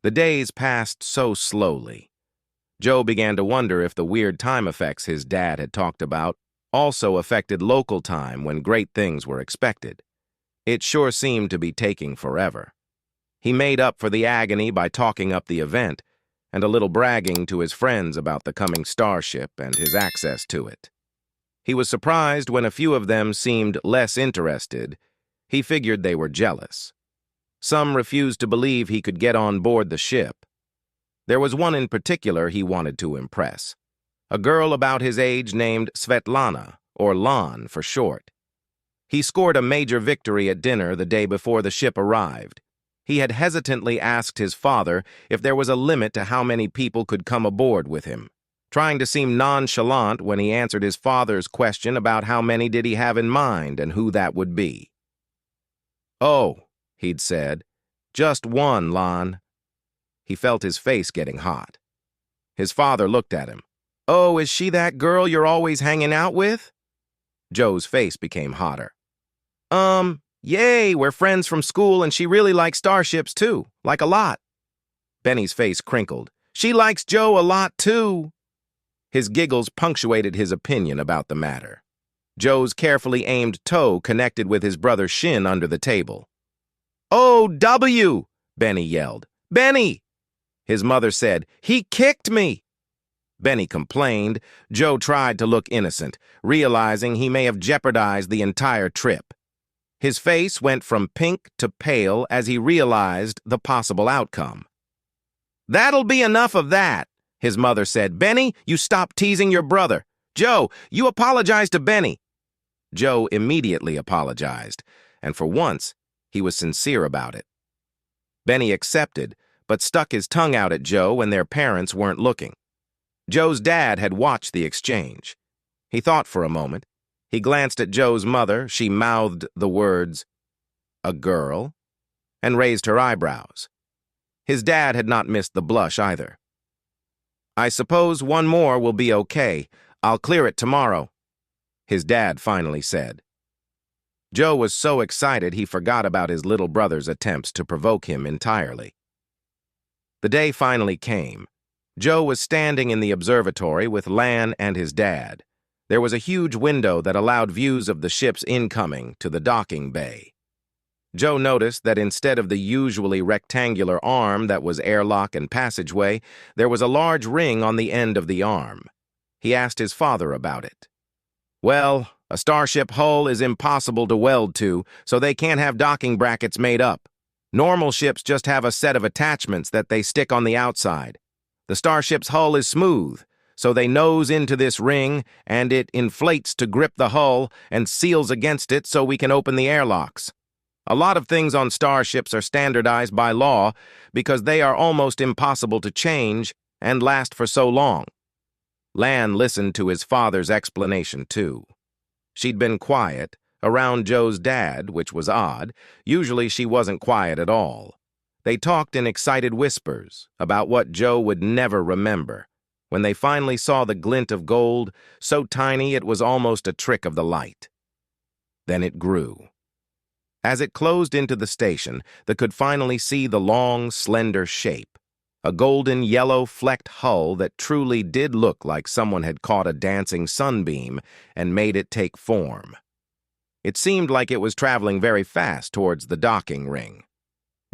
The days passed so slowly. Joe began to wonder if the weird time effects his dad had talked about also affected local time when great things were expected. It sure seemed to be taking forever. He made up for the agony by talking up the event and a little bragging to his friends about the coming Starship and his access to it. He was surprised when a few of them seemed less interested. He figured they were jealous. Some refused to believe he could get on board the ship. There was one in particular he wanted to impress, a girl about his age named Svetlana, or Lan for short. He scored a major victory at dinner the day before the ship arrived. He had hesitantly asked his father if there was a limit to how many people could come aboard with him, trying to seem nonchalant when he answered his father's question about how many did he have in mind and who that would be. "Oh," he'd said, "just one, Lan." He felt his face getting hot. His father looked at him. "Oh, is she that girl you're always hanging out with?" Joe's face became hotter. Yay, we're friends from school and she really likes starships too, like a lot." Benny's face crinkled. "She likes Joe a lot too." His giggles punctuated his opinion about the matter. Joe's carefully aimed toe connected with his brother's shin under the table. "Oh, W!" Benny yelled. "Benny!" His mother said, "He kicked me!" Benny complained. Joe tried to look innocent, realizing he may have jeopardized the entire trip. His face went from pink to pale as he realized the possible outcome. "That'll be enough of that," his mother said. "Benny, you stop teasing your brother. Joe, you apologize to Benny." Joe immediately apologized, and for once, he was sincere about it. Benny accepted, but stuck his tongue out at Joe when their parents weren't looking. Joe's dad had watched the exchange. He thought for a moment. He glanced at Joe's mother. She mouthed the words, "A girl?" and raised her eyebrows. His dad had not missed the blush either. "I suppose one more will be okay. I'll clear it tomorrow," his dad finally said. Joe was so excited he forgot about his little brother's attempts to provoke him entirely. The day finally came. Joe was standing in the observatory with Lan and his dad. There was a huge window that allowed views of the ship's incoming to the docking bay. Joe noticed that instead of the usually rectangular arm that was airlock and passageway, there was a large ring on the end of the arm. He asked his father about it. "Well, a starship hull is impossible to weld to, so they can't have docking brackets made up. Normal ships just have a set of attachments that they stick on the outside. The starship's hull is smooth, so they nose into this ring, and it inflates to grip the hull and seals against it so we can open the airlocks. A lot of things on starships are standardized by law because they are almost impossible to change and last for so long." Lan listened to his father's explanation too. She'd been quiet, around Joe's dad, which was odd. Usually she wasn't quiet at all. They talked in excited whispers about what Joe would never remember. When they finally saw the glint of gold, so tiny it was almost a trick of the light. Then it grew. As it closed into the station, they could finally see the long, slender shape, a golden yellow flecked hull that truly did look like someone had caught a dancing sunbeam and made it take form. It seemed like it was traveling very fast towards the docking ring.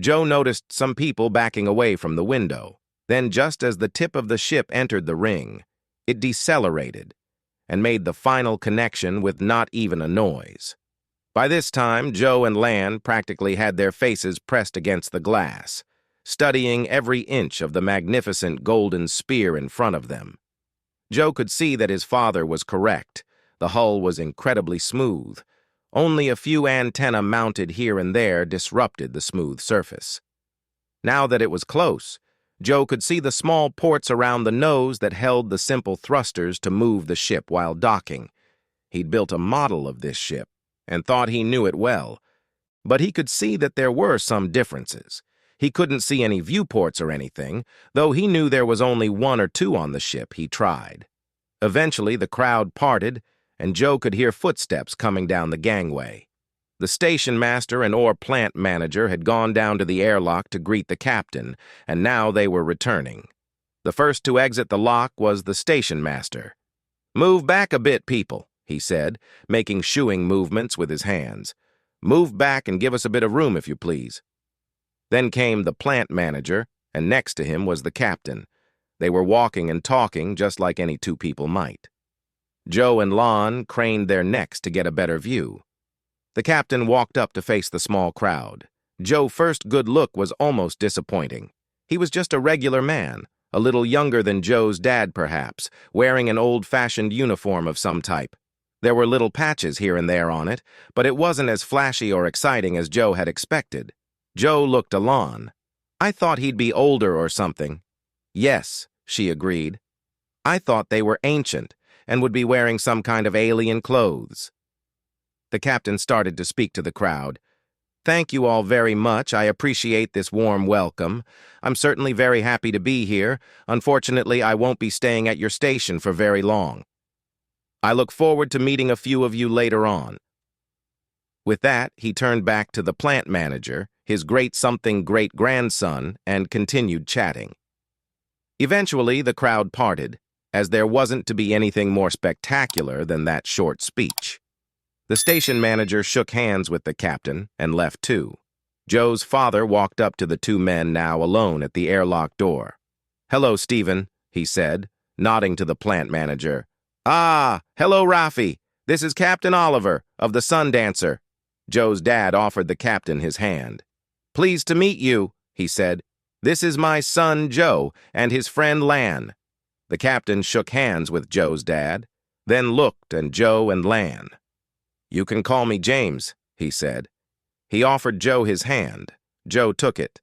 Joe noticed some people backing away from the window. Then, just as the tip of the ship entered the ring, it decelerated and made the final connection with not even a noise. By this time, Joe and Lan practically had their faces pressed against the glass, studying every inch of the magnificent golden spear in front of them. Joe could see that his father was correct. The hull was incredibly smooth. Only a few antennae mounted here and there disrupted the smooth surface. Now that it was close, Joe could see the small ports around the nose that held the simple thrusters to move the ship while docking. He'd built a model of this ship and thought he knew it well, but he could see that there were some differences. He couldn't see any viewports or anything, though he knew there was only one or two on the ship. He tried. Eventually, the crowd parted, and Joe could hear footsteps coming down the gangway. The station master and plant manager had gone down to the airlock to greet the captain, and now they were returning. The first to exit the lock was the station master. "Move back a bit, people," he said, making shooing movements with his hands. "Move back and give us a bit of room, if you please." Then came the plant manager, and next to him was the captain. They were walking and talking just like any two people might. Joe and Lon craned their necks to get a better view. The captain walked up to face the small crowd. Joe's first good look was almost disappointing. He was just a regular man, a little younger than Joe's dad perhaps, wearing an old-fashioned uniform of some type. There were little patches here and there on it, but it wasn't as flashy or exciting as Joe had expected. Joe looked at Lon. "I thought he'd be older or something." "Yes," she agreed. "I thought they were ancient and would be wearing some kind of alien clothes." The captain started to speak to the crowd. "Thank you all very much. I appreciate this warm welcome. I'm certainly very happy to be here. Unfortunately, I won't be staying at your station for very long. I look forward to meeting a few of you later on." With that, he turned back to the plant manager, his great-something great-grandson, and continued chatting. Eventually, the crowd parted, as there wasn't to be anything more spectacular than that short speech. The station manager shook hands with the captain and left too. Joe's father walked up to the two men now alone at the airlock door. "Hello, Stephen," he said, nodding to the plant manager. "Ah, hello, Rafi. This is Captain Oliver of the Sundancer." Joe's dad offered the captain his hand. "Pleased to meet you," he said. "This is my son, Joe, and his friend Lan." The captain shook hands with Joe's dad, then looked at Joe and Lan. "You can call me James," he said. He offered Joe his hand. Joe took it.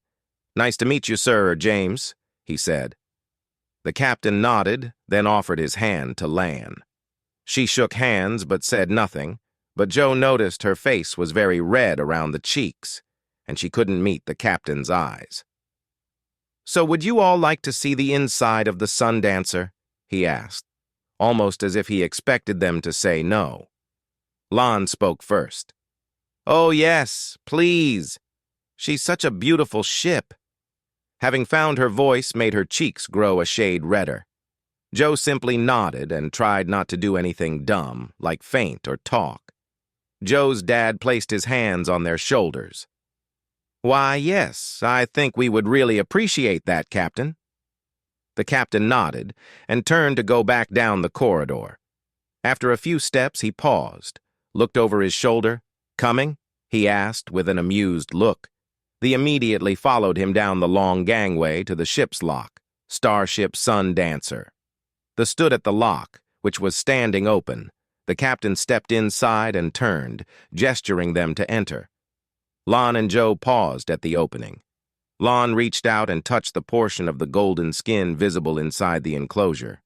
"Nice to meet you, sir, James," he said. The captain nodded, then offered his hand to Lan. She shook hands but said nothing, but Joe noticed her face was very red around the cheeks, and she couldn't meet the captain's eyes. "So would you all like to see the inside of the Sundancer?" he asked, almost as if he expected them to say no. Lon spoke first. "Oh yes, please. She's such a beautiful ship." Having found her voice made her cheeks grow a shade redder. Joe simply nodded and tried not to do anything dumb, like faint or talk. Joe's dad placed his hands on their shoulders. "Why, yes, I think we would really appreciate that, Captain." The captain nodded and turned to go back down the corridor. After a few steps, he paused, looked over his shoulder. "Coming?" he asked with an amused look. They immediately followed him down the long gangway to the ship's lock, Starship Sundancer. They stood at the lock, which was standing open. The captain stepped inside and turned, gesturing them to enter. Lon and Joe paused at the opening. Lon reached out and touched the portion of the golden skin visible inside the enclosure.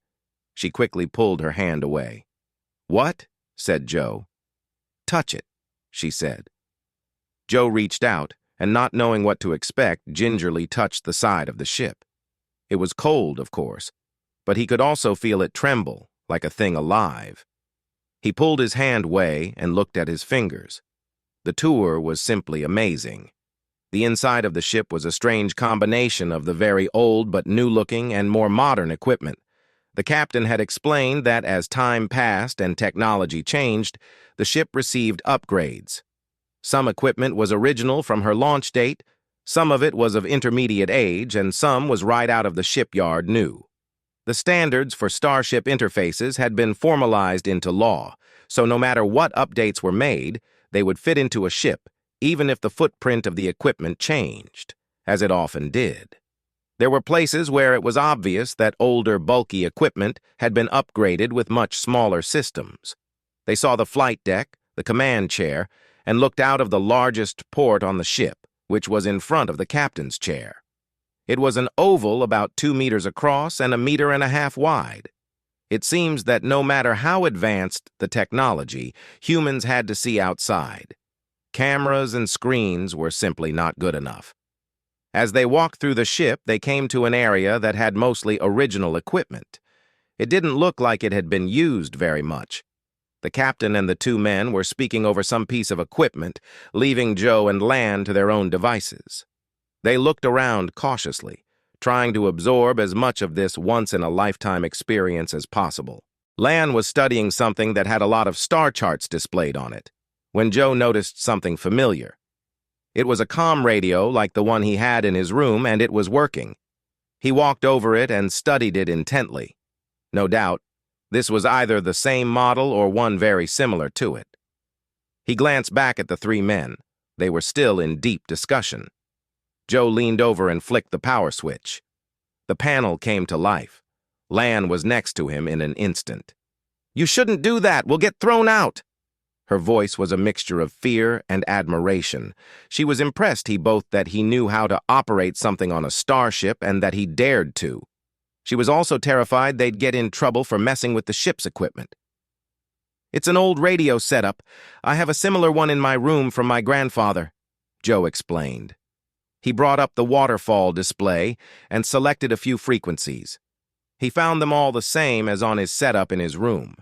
She quickly pulled her hand away. "What?" said Joe. "Touch it," she said. Joe reached out, and not knowing what to expect, gingerly touched the side of the ship. It was cold, of course, but he could also feel it tremble, like a thing alive. He pulled his hand away and looked at his fingers. The tour was simply amazing. The inside of the ship was a strange combination of the very old but new-looking and more modern equipment. The captain had explained that as time passed and technology changed, the ship received upgrades. Some equipment was original from her launch date, some of it was of intermediate age, and some was right out of the shipyard new. The standards for Starship interfaces had been formalized into law, so no matter what updates were made, they would fit into a ship, even if the footprint of the equipment changed, as it often did. There were places where it was obvious that older, bulky equipment had been upgraded with much smaller systems. They saw the flight deck, the command chair, and looked out of the largest port on the ship, which was in front of the captain's chair. It was an oval about 2 meters across and 1.5 meters wide. It seems that no matter how advanced the technology, humans had to see outside. Cameras and screens were simply not good enough. As they walked through the ship, they came to an area that had mostly original equipment. It didn't look like it had been used very much. The captain and the two men were speaking over some piece of equipment, leaving Joe and Lan to their own devices. They looked around cautiously, trying to absorb as much of this once-in-a-lifetime experience as possible. Lan was studying something that had a lot of star charts displayed on it, when Joe noticed something familiar. It was a comm radio like the one he had in his room, and it was working. He walked over it and studied it intently. No doubt, this was either the same model or one very similar to it. He glanced back at the three men. They were still in deep discussion. Joe leaned over and flicked the power switch. The panel came to life. Lan was next to him in an instant. "You shouldn't do that. We'll get thrown out." Her voice was a mixture of fear and admiration. She was impressed that he knew how to operate something on a starship and that he dared to. She was also terrified they'd get in trouble for messing with the ship's equipment. "It's an old radio setup. I have a similar one in my room from my grandfather," Joe explained. He brought up the waterfall display and selected a few frequencies. He found them all the same as on his setup in his room.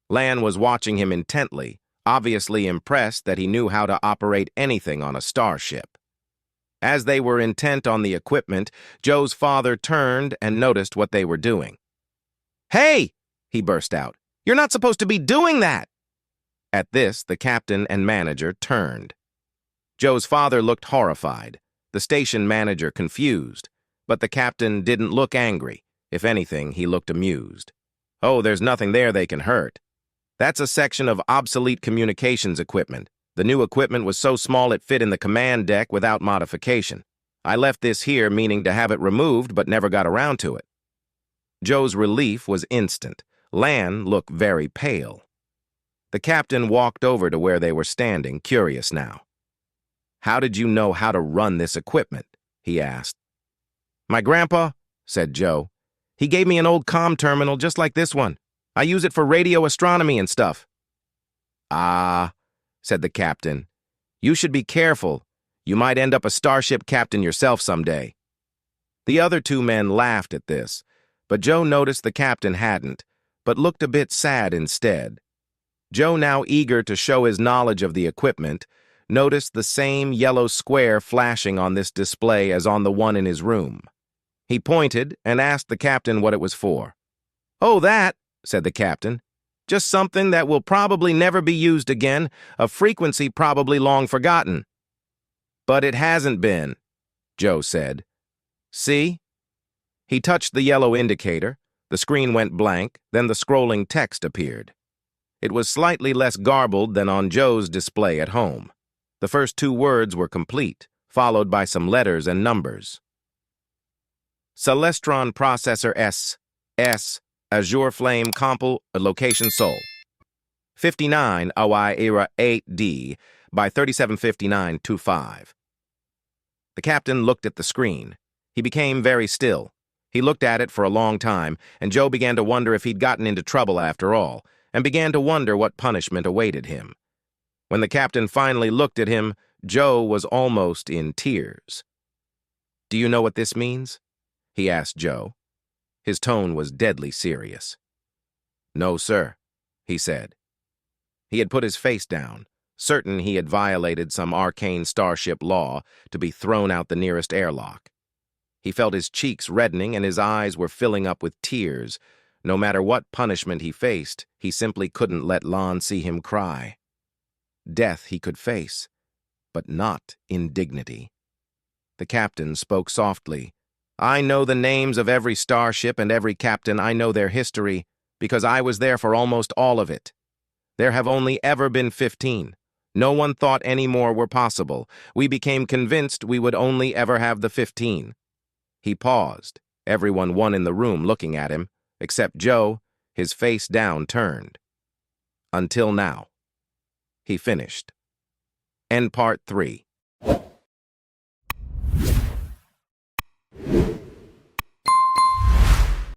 Lan was watching him intently, obviously impressed that he knew how to operate anything on a starship. As they were intent on the equipment, Joe's father turned and noticed what they were doing. "Hey!" he burst out. "You're not supposed to be doing that!" At this, the captain and manager turned. Joe's father looked horrified, the station manager confused, but the captain didn't look angry. If anything, he looked amused. "Oh, there's nothing there they can hurt. That's a section of obsolete communications equipment. The new equipment was so small it fit in the command deck without modification. I left this here meaning to have it removed but never got around to it." Joe's relief was instant. Lan looked very pale. The captain walked over to where they were standing, curious now. "How did you know how to run this equipment?" he asked. "My grandpa," said Joe. "He gave me an old comm terminal just like this one. I use it for radio astronomy and stuff." "Ah," said the captain. "You should be careful. You might end up a starship captain yourself someday." The other two men laughed at this, but Joe noticed the captain hadn't, but looked a bit sad instead. Joe, now eager to show his knowledge of the equipment, noticed the same yellow square flashing on this display as on the one in his room. He pointed and asked the captain what it was for. "Oh, that," said the captain. "Just something that will probably never be used again, a frequency probably long forgotten." "But it hasn't been," Joe said. "See?" He touched the yellow indicator. The screen went blank, then the scrolling text appeared. It was slightly less garbled than on Joe's display at home. The first two words were complete, followed by some letters and numbers. Celestron Processor S. Azure Flame Compal Location Sol. 59 Awai Era 8D by 375925. The captain looked at the screen. He became very still. He looked at it for a long time, and Joe began to wonder if he'd gotten into trouble after all, and began to wonder what punishment awaited him. When the captain finally looked at him, Joe was almost in tears. "Do you know what this means?" he asked Joe. His tone was deadly serious. "No, sir," he said. He had put his face down, certain he had violated some arcane starship law to be thrown out the nearest airlock. He felt his cheeks reddening and his eyes were filling up with tears. No matter what punishment he faced, he simply couldn't let Lan see him cry. Death he could face, but not indignity. The captain spoke softly. "I know the names of every starship and every captain. I know their history, because I was there for almost all of it. There have only ever been 15. No one thought any more were possible. We became convinced we would only ever have the 15. He paused, everyone in the room looking at him, except Joe, his face downturned. "Until now." He finished. End Part 3.